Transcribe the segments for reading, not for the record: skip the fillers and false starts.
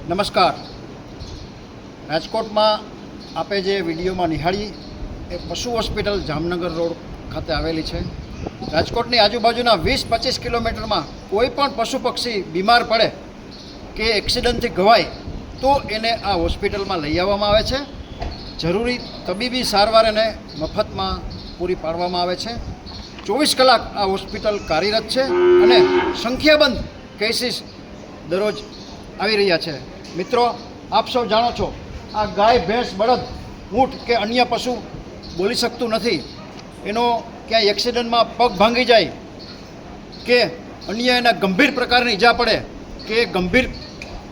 નમસ્કાર. રાજકોટમાં આપે જે વિડીયોમાં નિહાળી એ પશુ હોસ્પિટલ જામનગર રોડ ખાતે આવેલી છે. રાજકોટની આજુબાજુના 20-25 કિલોમીટરમાં કોઈ પણ પશુ પક્ષી બીમાર પડે કે એક્સિડન્ટથી ઘવાય તો એને આ હોસ્પિટલમાં લઈ આવવામાં આવે છે. જરૂરી તબીબી સારવાર એને મફતમાં પૂરી પાડવામાં આવે છે. 24 કલાક આ હોસ્પિટલ કાર્યરત છે અને સંખ્યાબંધ કેસીસ દરરોજ આવી રહ્યા છે. મિત્રો, આપ સૌ જાણો છો, આ ગાય, ભેંસ, બળદ, ઊંટ કે અન્ય પશુ બોલી શકતું નથી. એનો ક્યાંય એક્સિડન્ટમાં પગ ભાંગી જાય કે અન્ય એના ગંભીર પ્રકારની ઈજા પડે કે ગંભીર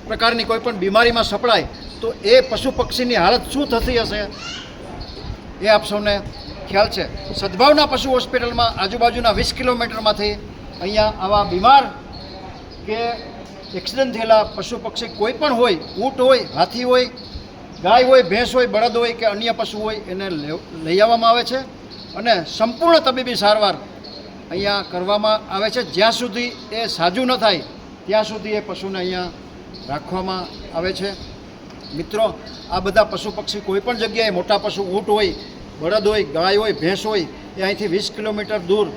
પ્રકારની કોઈ પણ બીમારીમાં સપડાય તો એ પશુ પક્ષીની હાલત શું થતી હશે એ આપ સૌને ખ્યાલ છે. સદભાવના પશુ હોસ્પિટલમાં આજુબાજુના 20 કિલોમીટરમાંથી અહીંયા આવા બીમાર કે એક્સિડન્ટ થયેલા પશુ પક્ષી કોઈ પણ હોય, ઊંટ હોય, હાથી હોય, ગાય હોય, ભેંસ હોય, બળદ હોય કે અન્ય પશુ હોય, એને લઈ આવવામાં આવે છે અને સંપૂર્ણ તબીબી સારવાર અહીંયા કરવામાં આવે છે. જ્યાં સુધી એ સાજું ન થાય ત્યાં સુધી એ પશુને અહીંયા રાખવામાં આવે છે. મિત્રો, આ બધા પશુ પક્ષી કોઈ પણ જગ્યાએ, મોટા પશુ ઊંટ હોય, બળદ હોય, ગાય હોય, ભેંસ હોય, એ અહીંથી 20 કિલોમીટર દૂર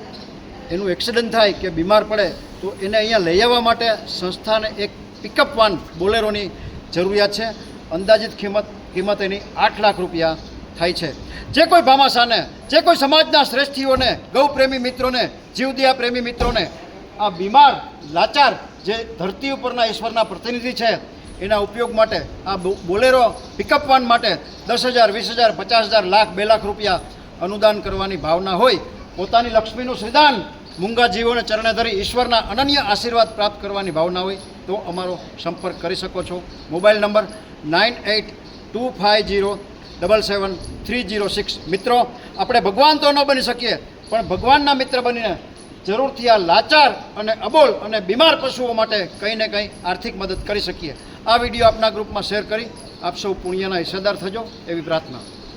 એનું એક્સિડન્ટ થાય કે બીમાર પડે તો એને અહીંયા લઈ આવવા માટે સંસ્થાને એક પિકઅપ વાન બોલેરોની જરૂરિયાત છે. અંદાજિત કિંમત એની 8 લાખ રૂપિયા થાય છે. જે કોઈ ભામાશાને, જે કોઈ સમાજના શ્રેષ્ઠીઓને, ગૌપ્રેમી મિત્રોને, જીવદયા પ્રેમી મિત્રોને આ બીમાર, લાચાર જે ધરતી ઉપરના ઈશ્વરના પ્રતિનિધિ છે એના ઉપયોગ માટે આ બોલેરો પિકઅપ વાન માટે 10,000, 20,000, 50,000, લાખ, 2 લાખ રૂપિયા અનુદાન કરવાની ભાવના હોય, પોતાની લક્ષ્મીનું શ્રીદાન મૂંગા જીવોને ચરણે ધરી ઈશ્વરના અનન્ય આશીર્વાદ પ્રાપ્ત કરવાની ભાવના હોય તો અમારો સંપર્ક કરી શકો છો. Mobile number 9825077306. મિત્રો, આપણે ભગવાન તો ન બની શકીએ પણ ભગવાનના મિત્ર બનીને જરૂરથી આ લાચાર અને અબોલ અને બીમાર પશુઓ માટે કંઈ ને કંઈ આર્થિક મદદ કરી શકીએ. આ વિડીયો આપના ગ્રુપમાં શેર કરી આપ સૌ પુણ્યના હિસ્સેદાર થજો એવી પ્રાર્થના.